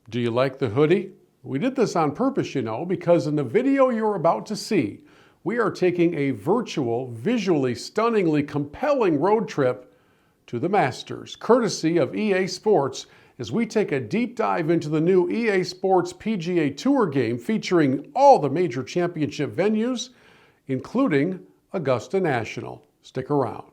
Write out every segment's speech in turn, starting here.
Do you like the hoodie? We did this on purpose, you know, because in the video you're about to see, we are taking a virtual, visually stunningly compelling road trip to the Masters, courtesy of EA Sports, as we take a deep dive into the new EA Sports PGA Tour game featuring all the major championship venues, including Augusta National. Stick around.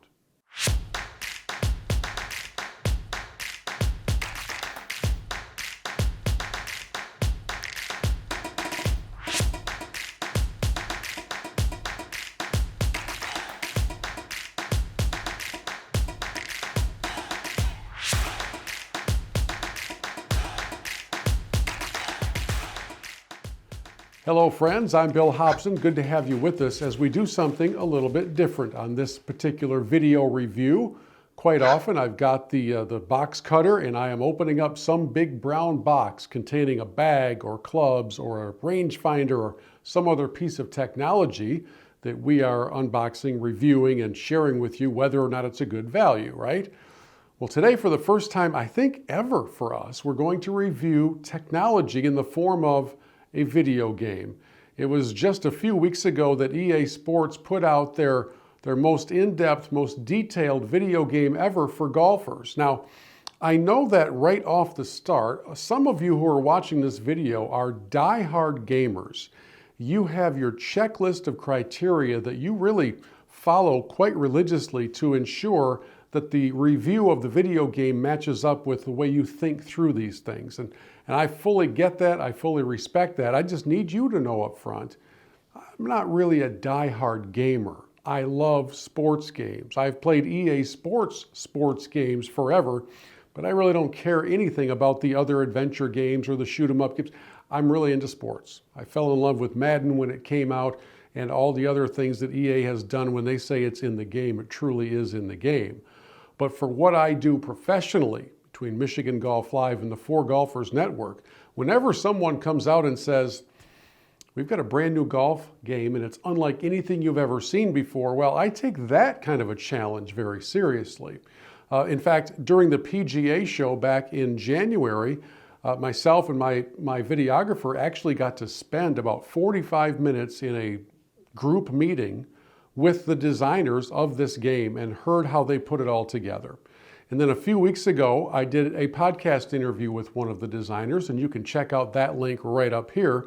Hello friends, I'm Bill Hobson. Good to have you with us as we do something a little bit different on this particular video review. Quite often I've got the box cutter and I am opening up some big brown box containing a bag or clubs or a rangefinder or some other piece of technology that we are unboxing, reviewing, and sharing with you whether or not it's a good value, right? Well, today, for the first time, I think ever for us, we're going to review technology in the form of a video game. It was just a few weeks ago that EA Sports put out their most in-depth, most detailed video game ever for golfers. Now, I know that right off the start, some of you who are watching this video are diehard gamers. You have your checklist of criteria that you really follow quite religiously to ensure that the review of the video game matches up with the way you think through these things. And I fully get that, I fully respect that. I just need you to know up front, I'm not really a diehard gamer. I love sports games. I've played EA sports games forever, but I really don't care anything about the other adventure games or the shoot 'em up games. I'm really into sports. I fell in love with Madden when it came out and all the other things that EA has done. When they say it's in the game, it truly is in the game. But for what I do professionally, between Michigan Golf Live and the 4Golfers Network, whenever someone comes out and says, we've got a brand new golf game and it's unlike anything you've ever seen before, well, I take that kind of a challenge very seriously. In fact, during the PGA show back in January, myself and my videographer actually got to spend about 45 minutes in a group meeting with the designers of this game and heard how they put it all together. And then a few weeks ago, I did a podcast interview with one of the designers, and you can check out that link right up here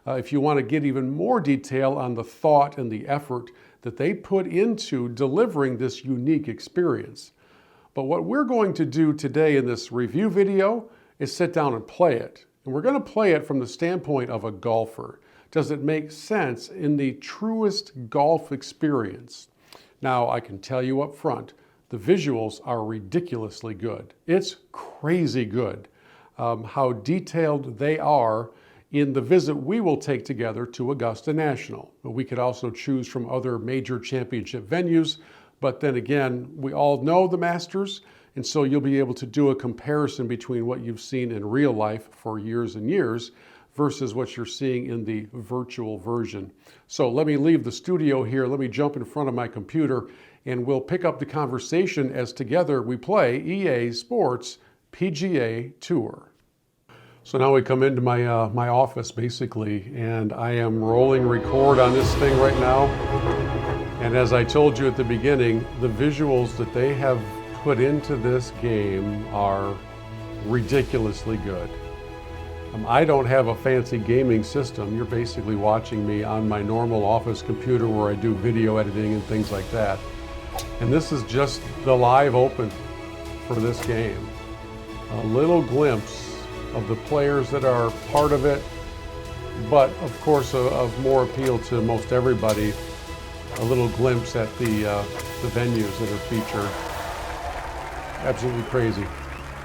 if you want to get even more detail on the thought and the effort that they put into delivering this unique experience. But what we're going to do today in this review video is sit down and play it. And we're going to play it from the standpoint of a golfer. Does it make sense in the truest golf experience? Now, I can tell you up front, the visuals are ridiculously good. It's crazy good how detailed they are in the visit we will take together to Augusta National. We could also choose from other major championship venues, but then again, we all know the Masters, and so you'll be able to do a comparison between what you've seen in real life for years and years versus what you're seeing in the virtual version. So let me leave the studio here, let me jump in front of my computer, and we'll pick up the conversation as together we play EA Sports PGA Tour. So now we come into my office basically, and I am rolling record on this thing right now. And as I told you at the beginning, the visuals that they have put into this game are ridiculously good. I don't have a fancy gaming system. You're basically watching me on my normal office computer where I do video editing and things like that. And this is just the live open for this game. A little glimpse of the players that are part of it, but of course of more appeal to most everybody, a little glimpse at the venues that are featured. Absolutely crazy.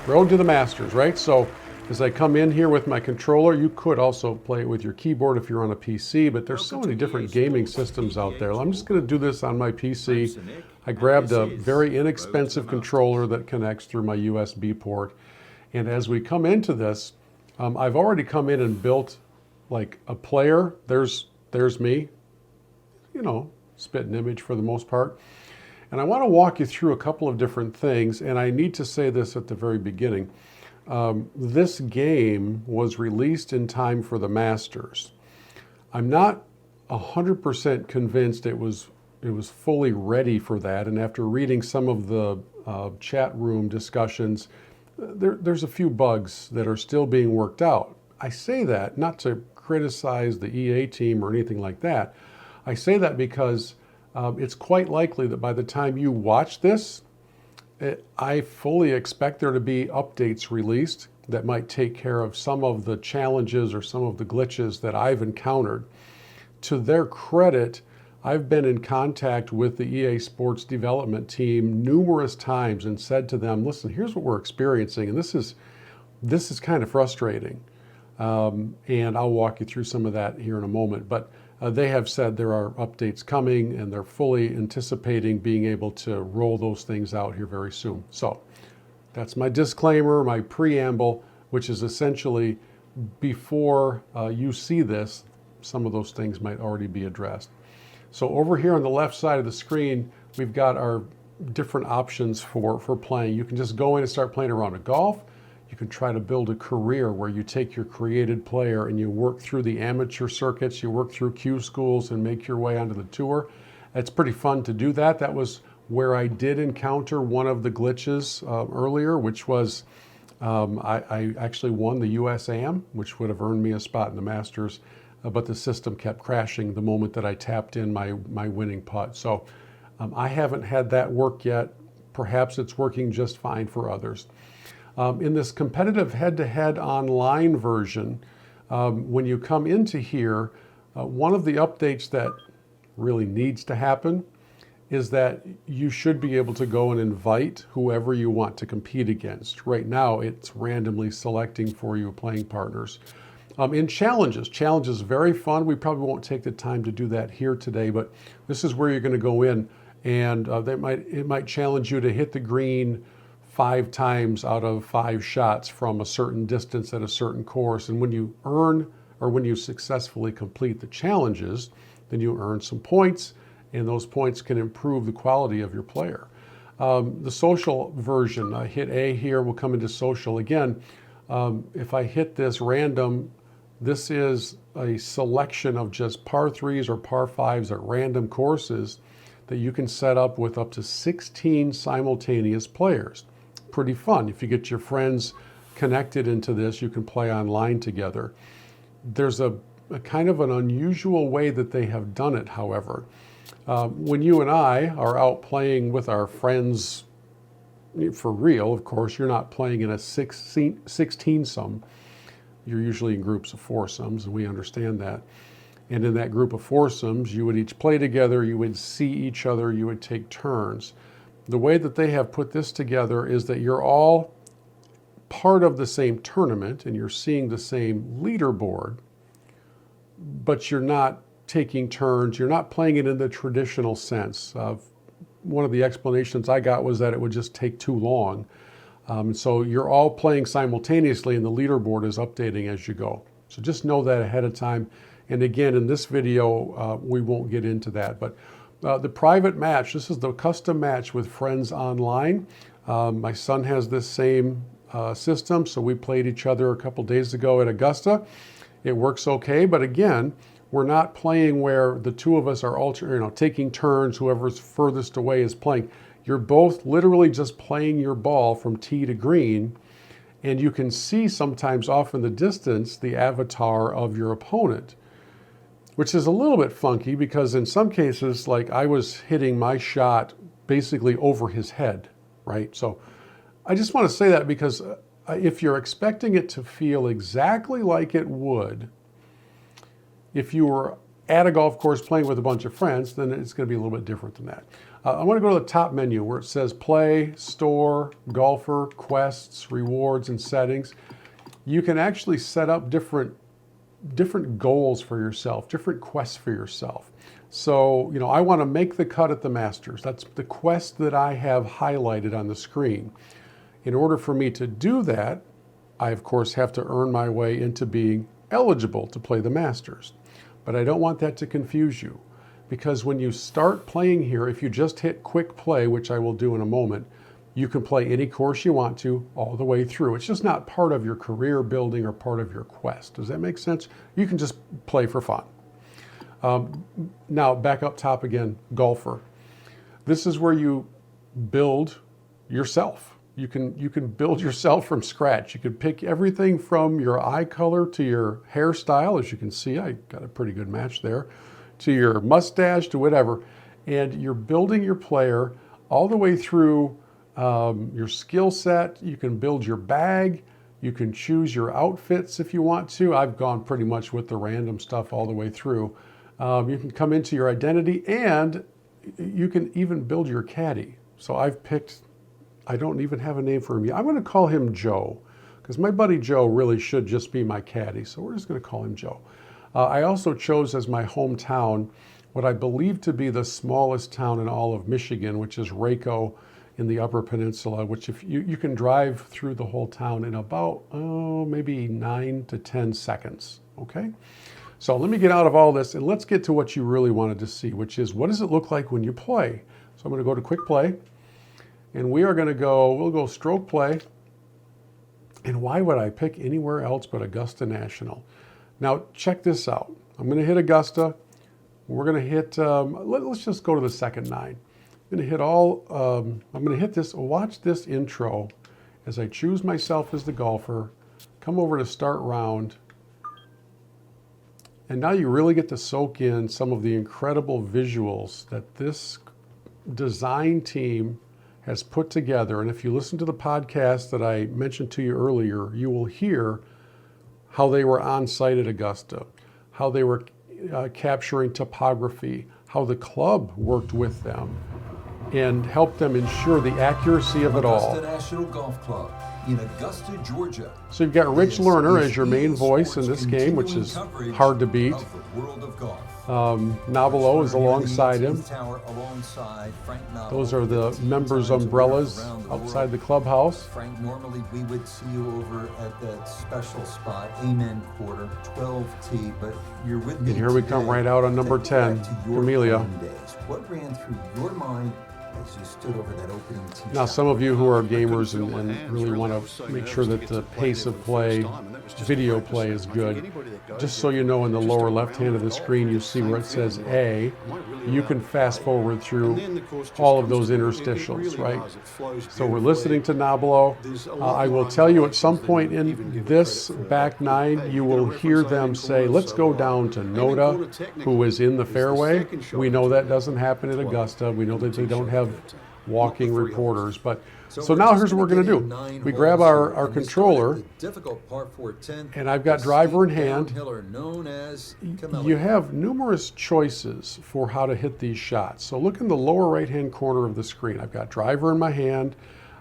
Road to the Masters, right? So as I come in here with my controller, you could also play it with your keyboard if you're on a PC, but there's so many different gaming systems out there. I'm just going to do this on my PC. I grabbed a very inexpensive controller that connects through my USB port. And as we come into this, I've already come in and built like a player. There's me, you know, spitting image for the most part. And I want to walk you through a couple of different things, and I need to say this at the very beginning. This game was released in time for the Masters. I'm not 100% convinced it was fully ready for that, and after reading some of the chat room discussions, there's a few bugs that are still being worked out. I say that not to criticize the EA team or anything like that. I say that because it's quite likely that by the time you watch this, I fully expect there to be updates released that might take care of some of the challenges or some of the glitches that I've encountered. To their credit, I've been in contact with the EA Sports development team numerous times and said to them, listen, here's what we're experiencing, and this is kind of frustrating. And I'll walk you through some of that here in a moment. But they have said there are updates coming, and they're fully anticipating being able to roll those things out here very soon. So that's my disclaimer, my preamble, which is essentially before you see this, some of those things might already be addressed. So over here on the left side of the screen, we've got our different options for playing. You can just go in and start playing a round of golf. You can try to build a career where you take your created player and you work through the amateur circuits, you work through Q schools and make your way onto the tour. It's pretty fun to do that. That was where I did encounter one of the glitches earlier, which was I actually won the US Am, which would have earned me a spot in the Masters, but the system kept crashing the moment that I tapped in my winning putt. So I haven't had that work yet. Perhaps it's working just fine for others. In this competitive head-to-head online version, when you come into here, one of the updates that really needs to happen is that you should be able to go and invite whoever you want to compete against. Right now, it's randomly selecting for you playing partners. In challenges, very fun. We probably won't take the time to do that here today, but this is where you're going to go in, and it might challenge you to hit the green 5 times out of 5 shots from a certain distance at a certain course. And when you earn, or when you successfully complete the challenges, then you earn some points, and those points can improve the quality of your player. The social version, I hit A here, we'll come into social again. If I hit this random, this is a selection of just par 3s or par 5s at random courses that you can set up with up to 16 simultaneous players. Pretty fun. If you get your friends connected into this, you can play online together. There's a kind of an unusual way that they have done it, however. When you and I are out playing with our friends, for real, of course, you're not playing in a 16-some. You're usually in groups of foursomes, and we understand that. And in that group of foursomes, you would each play together, you would see each other, you would take turns. The way that they have put this together is that you're all part of the same tournament and you're seeing the same leaderboard, but you're not taking turns. You're not playing it in the traditional sense. One of the explanations I got was that it would just take too long. So you're all playing simultaneously and the leaderboard is updating as you go. So just know that ahead of time. And again, in this video, we won't get into that. But the private match, this is the custom match with friends online. My son has this same system, so we played each other a couple days ago at Augusta. It works okay, but again, we're not playing where the two of us are taking turns, whoever's furthest away is playing. You're both literally just playing your ball from tee to green, and you can see sometimes off in the distance the avatar of your opponent, which is a little bit funky because in some cases, like I was hitting my shot basically over his head, right? So I just want to say that because if you're expecting it to feel exactly like it would if you were at a golf course playing with a bunch of friends, then it's going to be a little bit different than that. I want to go to the top menu where it says Play, Store, Golfer, Quests, Rewards, and Settings. You can actually set up different goals for yourself, different quests for yourself. So, I want to make the cut at the Masters. That's the quest that I have highlighted on the screen. In order for me to do that, I, of course, have to earn my way into being eligible to play the Masters. But I don't want that to confuse you, because when you start playing here, if you just hit quick play, which I will do in a moment, You can play any course you want to all the way through. It's just not part of your career building or part of your quest. Does that make sense? You can just play for fun. Now, back up top again, golfer. This is where you build yourself. You can build yourself from scratch. You can pick everything from your eye color to your hairstyle. As you can see, I got a pretty good match there, to your mustache, to whatever. And you're building your player all the way through your skill set. You can build your bag. You can choose your outfits if you want to. I've gone pretty much with the random stuff all the way through. You can come into your identity, and you can even build your caddy. So I've picked, I don't even have a name for him yet. I'm going to call him Joe, because my buddy Joe really should just be my caddy. So we're just going to call him Joe. I also chose as my hometown what I believe to be the smallest town in all of Michigan, which is Waco in the Upper Peninsula, which if you can drive through the whole town in about, maybe 9 to 10 seconds, okay? So let me get out of all this and let's get to what you really wanted to see, which is what does it look like when you play? So I'm gonna go to quick play, and we are gonna go, we'll go stroke play. And why would I pick anywhere else but Augusta National? Now check this out. I'm gonna hit Augusta. We're gonna hit, let's just go to the second 9. I'm gonna hit this, watch this intro as I choose myself as the golfer, come over to start round, and now you really get to soak in some of the incredible visuals that this design team has put together. And if you listen to the podcast that I mentioned to you earlier, you will hear how they were on site at Augusta, how they were capturing topography, how the club worked with them and helped them ensure the accuracy of it all. Augusta National Golf Club in Augusta, Georgia. So you've got Rich Lerner as your main voice in this game, which is hard to beat. Nobilo is alongside him. Those are the members' umbrellas outside the clubhouse. Frank, normally we would see you over at that special spot, Amen Quarter, 12T, but you're with me. And here we come right out on number 10, Camellia. What ran through your mind as you stood over that opening tee shot? Now, some of you who are gamers and really want to make sure that the pace of play, video play is good, just so you know, in the lower left hand of the screen, you see where it says A. You can fast forward through all of those interstitials, right? So we're listening to Nobilo. I will tell you at some point in this back 9, you will hear them say, let's go down to Noda, who is in the fairway. We know that doesn't happen at Augusta. We know that they don't have walking reporters, but so now here's what we're going to do. We grab our controller, and I've got driver in hand. You have numerous choices for how to hit these shots. So look in the lower right-hand corner of the screen. I've got driver in my hand.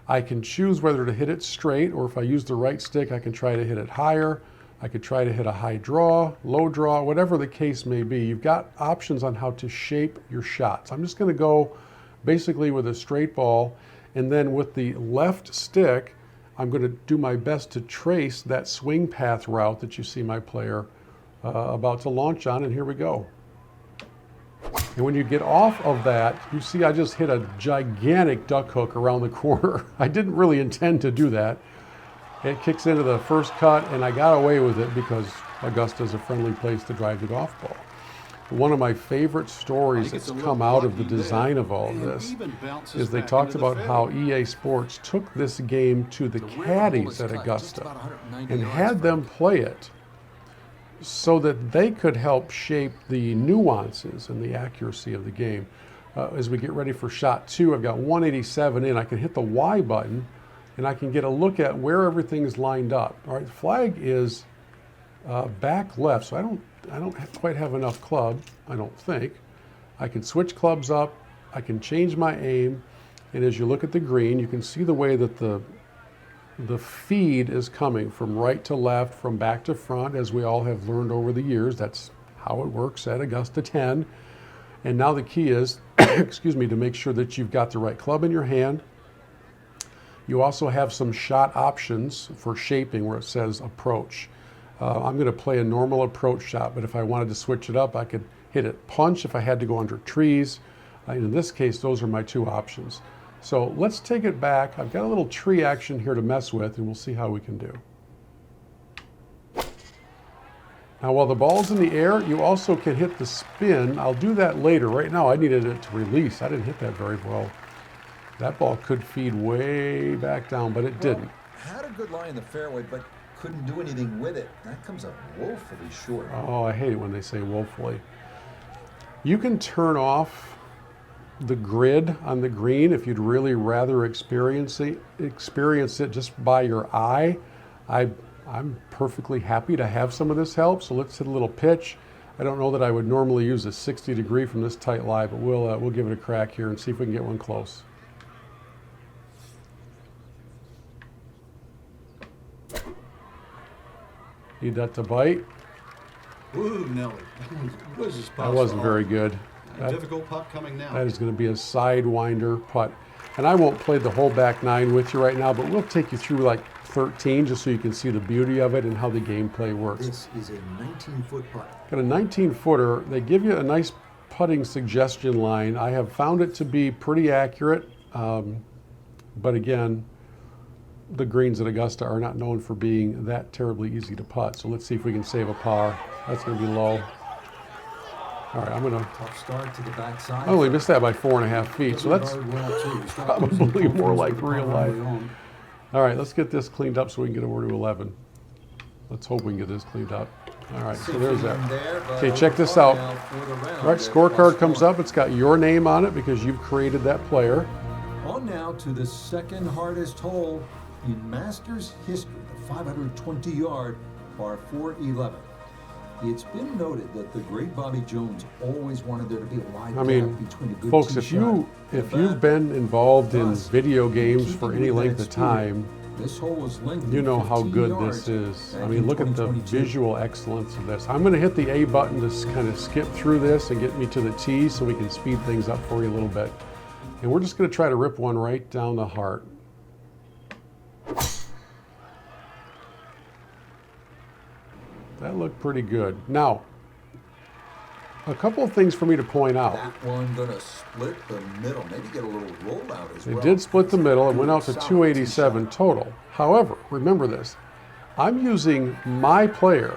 I can choose whether to hit it straight, or if I use the right stick, I can try to hit it higher. I could try to hit a high draw, low draw, whatever the case may be. You've got options on how to shape your shots. I'm just going to go basically with a straight ball, and then with the left stick, I'm going to do my best to trace that swing path route that you see my player about to launch on, and here we go. And when you get off of that, you see I just hit a gigantic duck hook around the corner. I didn't really intend to do that. It kicks into the first cut, and I got away with it because Augusta is a friendly place to drive the golf ball. One of my favorite stories that's come out of the design of all this is they talked about how EA Sports took this game to the caddies at Augusta and had them play it so that they could help shape the nuances and the accuracy of the game. As we get ready for shot 2, I've got 187 in. I can hit the Y button and I can get a look at where everything is lined up. All right, the flag is back left, so I don't quite have enough club, I don't think. I can switch clubs up, I can change my aim, and as you look at the green, you can see the way that the feed is coming from right to left, from back to front, as we all have learned over the years. That's how it works at Augusta 10. And now the key is, excuse me, to make sure that you've got the right club in your hand. You also have some shot options for shaping where it says approach. I'm going to play a normal approach shot, but if I wanted to switch it up, I could hit it punch if I had to go under trees. In this case, those are my 2 options. So let's take it back. I've got a little tree action here to mess with, and we'll see how we can do. Now, while the ball's in the air, you also can hit the spin. I'll do that later. Right now, I needed it to release. I didn't hit that very well. That ball could feed way back down, but it didn't. Had a good lie in the fairway, but couldn't do anything with it. That comes up woefully short. Oh, I hate it when they say woefully. You can turn off the grid on the green if you'd really rather experience it just by your eye. I'm perfectly happy to have some of this help. So let's hit a little pitch. I don't know that I would normally use a 60 degree from this tight lie, but we'll give it a crack here and see if we can get one close. Need that to bite. Ooh, Nelly. That wasn't very good. A difficult putt coming now. That is going to be a sidewinder putt. And I won't play the whole back nine with you right now, but we'll take you through like 13 just so you can see the beauty of it and how the gameplay works. This is a 19-foot putt. Got a 19-footer. They give you a nice putting suggestion line. I have found it to be pretty accurate, but again, the greens at Augusta are not known for being that terribly easy to putt. So let's see if we can save a par. That's going to be low. All right, I'm going to... Tough start to the backside. I only missed that by 4.5 feet, so that's probably more like real life. All right, let's get this cleaned up so we can get over to 11. Let's hope we can get this cleaned up. All right, so there's that. Okay, check this out. All right, scorecard comes up. It's got your name on it because you've created that player. On now to the second hardest hole in Masters history, the 520-yard par 411. It's been noted that the great Bobby Jones always wanted there to be a wide gap between a good folks, tee if shot you've been involved in Thus, video games keeping for any with length that of time, this hole was lengthy, you know how 15 good yards this is. I back mean, in look at the 2022. visual excellence of this. I'm going to hit the A button to kind of skip through this and get me to the tee so we can speed things up for you a little bit. And we're just going to try to rip one right down the heart. That looked pretty good. Now, a couple of things for me to point out. That one gonna split the middle, maybe get a little rollout as well. It did split the middle. It went out to Solid 287 tee shot. total. However, remember this. I'm using my player.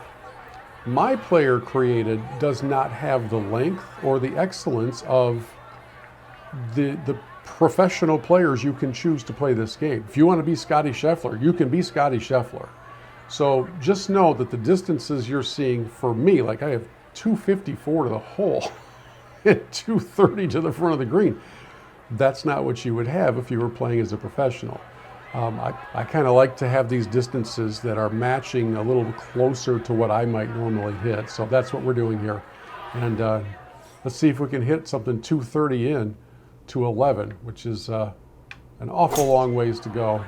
My player created does not have the length or the excellence of the professional players you can choose to play this game. If you want to be Scotty Scheffler, you can be Scotty Scheffler. So just know that the distances you're seeing for me, like I have 254 to the hole and 230 to the front of the green. That's not what you would have if you were playing as a professional. I kind of like to have these distances that are matching a little closer to what I might normally hit. So that's what we're doing here. And let's see if we can hit something 230 in to 11, which is an awful long ways to go.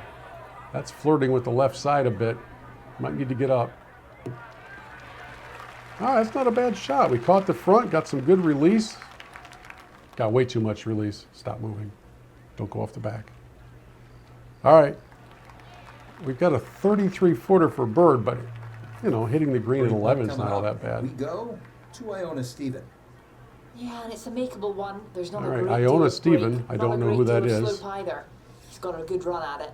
That's flirting with the left side a bit. Might need to get up. Ah, that's not a bad shot. We caught the front, got some good release. Got way too much release. Stop moving. Don't go off the back. All right. We've got a 33-footer for bird, but, you know, hitting the green at 11 is not all that bad. We go to Iona Stephen. Yeah, and it's a makeable one. There's not All a right, great Iona deal of Stephen. break, I not don't a know great who that deal of is. slope either. He's got a good run at it.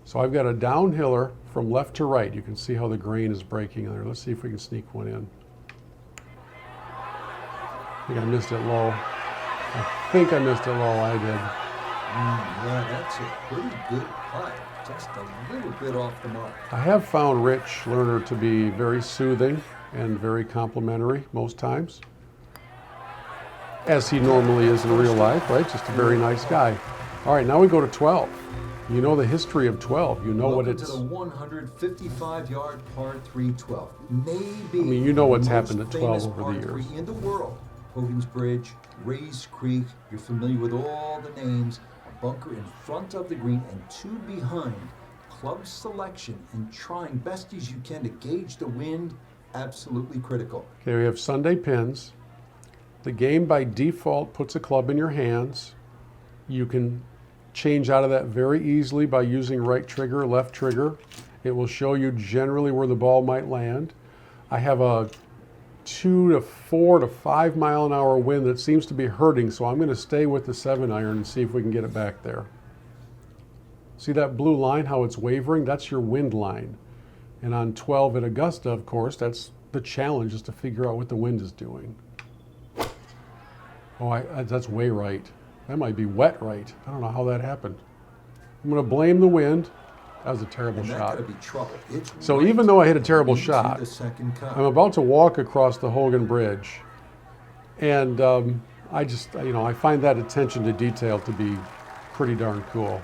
So I've got a downhiller from left to right. You can see how the grain is breaking there. Let's see if we can sneak one in. I think I missed it low. I did. Yeah, that's a pretty good putt. Just a little bit off the mark. I have found Rich Lerner to be very soothing and very complimentary most times, as he normally is in real life, right? Just a very nice guy. All right, now we go to 12. You know the history of 12. You know what Welcome it's... to the 155-yard par 3 12. Maybe I mean, you know what's the happened most at 12 famous over par the years. 3 in the world. Hogan's Bridge, Rays Creek. You're familiar with all the names. A bunker in front of the green and two behind. Club selection and trying best as you can to gauge the wind. Absolutely critical. Okay, we have Sunday pins. The game by default puts a club in your hands. You can change out of that very easily by using right trigger, left trigger. It will show you generally where the ball might land. I have a 2 to 4 to 5 mile an hour wind that seems to be hurting, so I'm going to stay with the 7-iron and see if we can get it back there. See that blue line, how it's wavering? That's your wind line. And on 12 at Augusta, of course, that's the challenge, is to figure out what the wind is doing. Oh, that's way right. That might be wet right. I don't know how that happened. I'm going to blame the wind. That was a terrible shot. Be trouble. It's So right even though I hit a terrible shot, the second cut. I'm about to walk across the Hogan Bridge, and I just, I find that attention to detail to be pretty darn cool.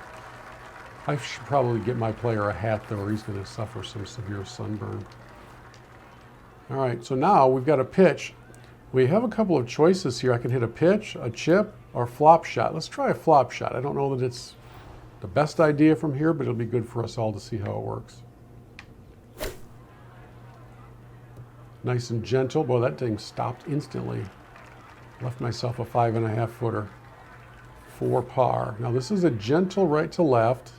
I should probably get my player a hat, though, or he's going to suffer some severe sunburn. All right, so now we've got a pitch. We have a couple of choices here. I can hit a pitch, a chip, or flop shot. Let's try a flop shot. I don't know that it's the best idea from here, but it'll be good for us all to see how it works. Nice and gentle. Boy, that thing stopped instantly. Left myself a 5.5 footer for par. Now this is a gentle right to left,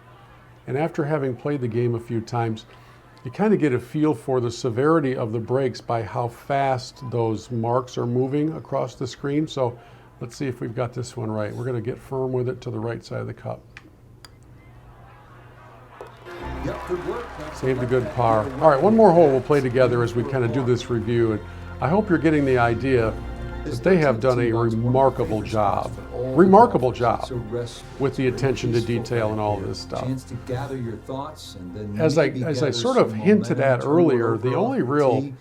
and after having played the game a few times, you kind of get a feel for the severity of the breaks by how fast those marks are moving across the screen. So let's see if we've got this one right. We're going to get firm with it to the right side of the cup. Yep, good work. Saved a good par. All right, one more hole we'll play together as we kind of do this review. And I hope you're getting the idea that they have done a remarkable job. Remarkable job with the attention to detail and all of this stuff. Chance to gather your thoughts and then As I sort of hinted at earlier, the only real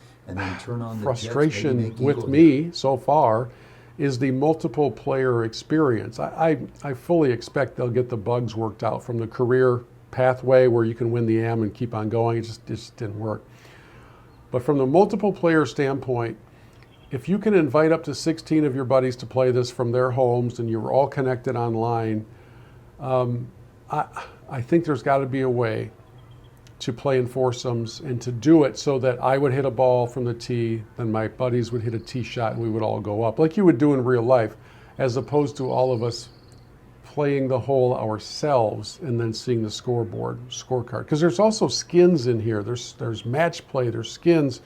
frustration with me so far is the multiple player experience. I fully expect they'll get the bugs worked out from the career pathway where you can win the AM and keep on going. It just didn't work. But from the multiple player standpoint, if you can invite up to 16 of your buddies to play this from their homes and you're all connected online, I think there's got to be a way to play in foursomes and to do it so that I would hit a ball from the tee, then my buddies would hit a tee shot, and we would all go up like you would do in real life, as opposed to all of us playing the hole ourselves and then seeing the scorecard. Because there's also skins in here. There's match play, there's skins.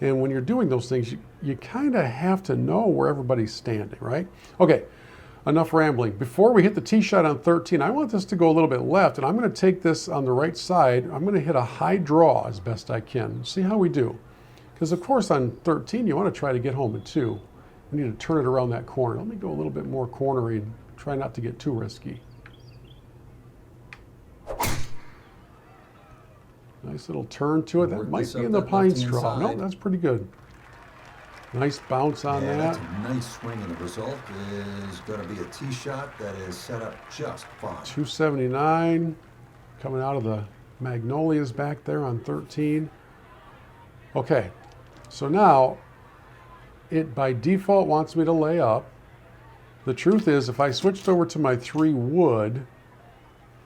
And when you're doing those things, you kind of have to know where everybody's standing, right? Okay, enough rambling. Before we hit the tee shot on 13, I want this to go a little bit left, and I'm going to take this on the right side. I'm going to hit a high draw as best I can. See how we do. Because, of course, on 13, you want to try to get home at 2. We need to turn it around that corner. Let me go a little bit more cornery and try not to get too risky. Nice little turn to it. That might be in the pine straw. No, that's pretty good. Nice bounce on that. That's a nice swing, and the result is going to be a tee shot that is set up just fine. 279 coming out of the magnolias back there on 13. Okay, so now it by default wants me to lay up. The truth is, if I switched over to my 3 wood,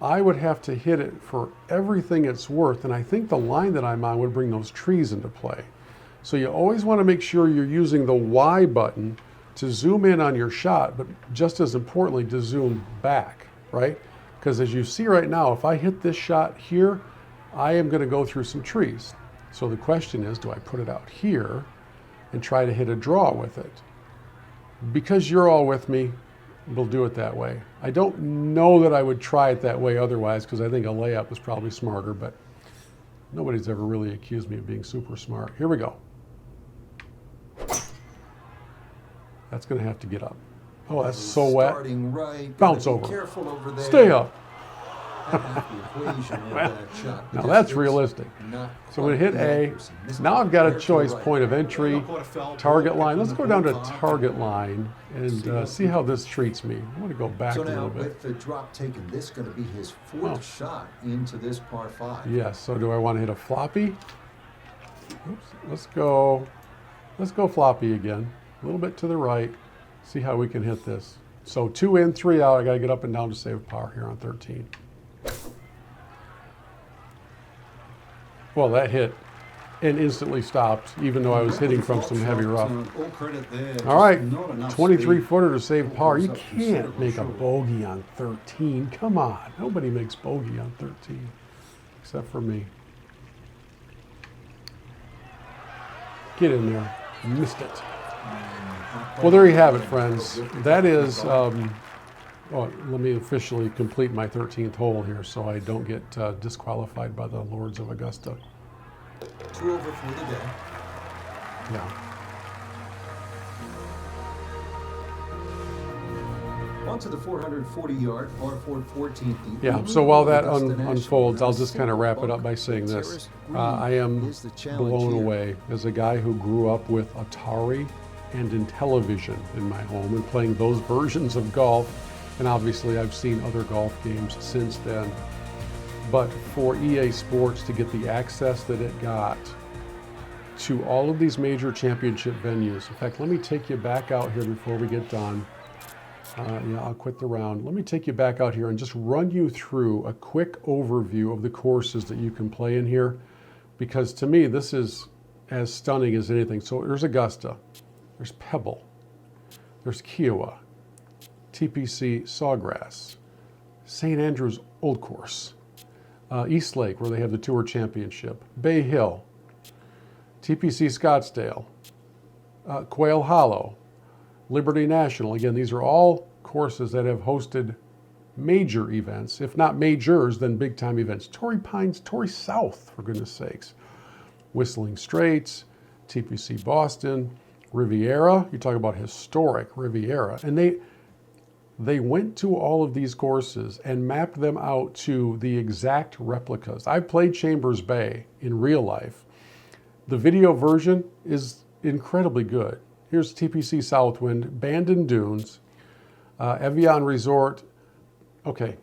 I would have to hit it for everything it's worth, and I think the line that I'm on would bring those trees into play. So you always want to make sure you're using the Y button to zoom in on your shot, but just as importantly, to zoom back, right? Because as you see right now, if I hit this shot here, I am going to go through some trees. So the question is, do I put it out here and try to hit a draw with it? Because you're all with me, we'll do it that way. I don't know that I would try it that way otherwise, because I think a layup is probably smarter, but nobody's ever really accused me of being super smart. Here we go. That's going to have to get up. Oh, that's so wet. Right. Bounce over. Careful over there. Stay up. Well, now that's realistic. So I'm going to hit A. Now I've got a choice, point of entry, target line. Let's go down to target line and see how this treats me. I'm going to go back a little bit. With the drop taken, this is going to be his 4th shot into this par 5. Yes, so do I want to hit a floppy? Oops, let's go floppy again. A little bit to the right. See how we can hit this. So 2 in, 3 out. I got to get up and down to save par here on 13. Well, that hit and instantly stopped, even though I was hitting from some heavy rough. All right, 23-footer to save par. You can't make a bogey on 13. Come on, nobody makes bogey on 13, except for me. Get in there. Missed it. Well, there you have it, friends. That is, let me officially complete my 13th hole here so I don't get disqualified by the Lords of Augusta. 2 over for the day. Yeah. On to the 440-yard par 14th. Yeah, so while that unfolds, I'll just kind of wrap it up by saying this. I am blown away as a guy who grew up with Atari and Intellivision in my home and playing those versions of golf. And obviously I've seen other golf games since then. But for EA Sports to get the access that it got to all of these major championship venues. In fact, let me take you back out here before we get done. Yeah, I'll quit the round. Let me take you back out here and just run you through a quick overview of the courses that you can play in here, because to me this is as stunning as anything. So there's Augusta, there's Pebble, there's Kiowa, TPC Sawgrass, St. Andrews Old Course, East Lake where they have the Tour Championship, Bay Hill, TPC Scottsdale, Quail Hollow, Liberty National. Again, these are all courses that have hosted major events. If not majors, then big time events. Torrey Pines, Torrey South, for goodness sakes. Whistling Straits, TPC Boston, Riviera. You talk about historic Riviera. And they went to all of these courses and mapped them out to the exact replicas. I played Chambers Bay in real life. The video version is incredibly good. Here's TPC Southwind, Bandon Dunes, Evian Resort. Okay,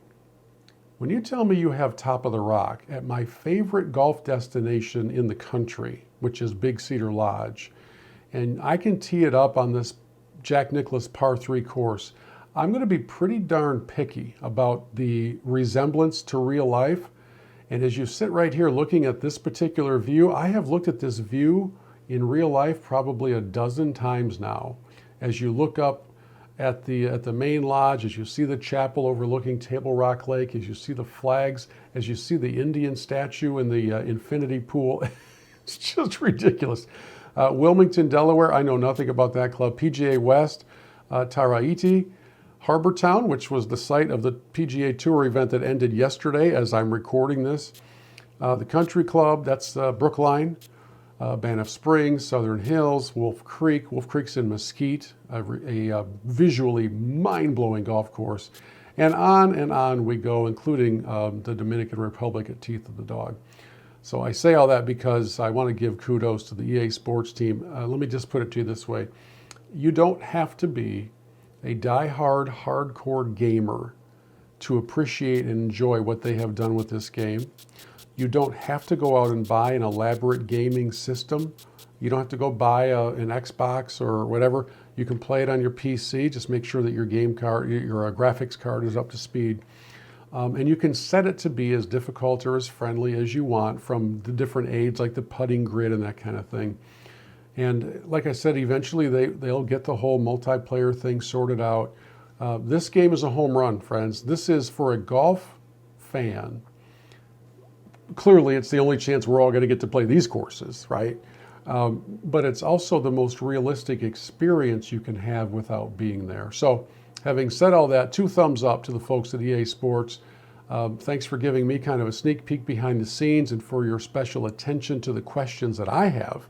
when you tell me you have Top of the Rock at my favorite golf destination in the country, which is Big Cedar Lodge, and I can tee it up on this Jack Nicklaus par 3 course, I'm going to be pretty darn picky about the resemblance to real life. And as you sit right here looking at this particular view, I have looked at this view in real life probably a dozen times now. As you look up at the main lodge, as you see the chapel overlooking Table Rock Lake, as you see the flags, as you see the Indian statue in the infinity pool, it's just ridiculous. Wilmington, Delaware, I know nothing about that club. PGA West, Taraiti, Harbortown, which was the site of the PGA Tour event that ended yesterday as I'm recording this. The Country Club, that's Brookline. Banff Springs, Southern Hills, Wolf Creek. Wolf Creek's in Mesquite, a visually mind-blowing golf course. And on we go, including the Dominican Republic at Teeth of the Dog. So I say all that because I want to give kudos to the EA Sports team. Let me just put it to you this way. You don't have to be a die-hard, hardcore gamer to appreciate and enjoy what they have done with this game. You don't have to go out and buy an elaborate gaming system. You don't have to go buy an Xbox or whatever. You can play it on your PC. Just make sure that your game card, your graphics card is up to speed. And you can set it to be as difficult or as friendly as you want from the different aids like the putting grid and that kind of thing. And like I said, eventually they'll get the whole multiplayer thing sorted out. This game is a home run, friends. This is for a golf fan. Clearly, it's the only chance we're all going to get to play these courses, right? But it's also the most realistic experience you can have without being there. So having said all that, 2 thumbs up to the folks at EA Sports. Thanks for giving me kind of a sneak peek behind the scenes and for your special attention to the questions that I have.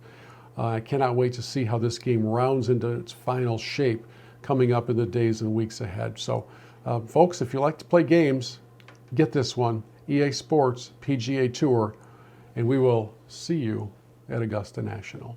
I cannot wait to see how this game rounds into its final shape coming up in the days and weeks ahead. So folks, if you like to play games, get this one. EA Sports PGA Tour, and we will see you at Augusta National.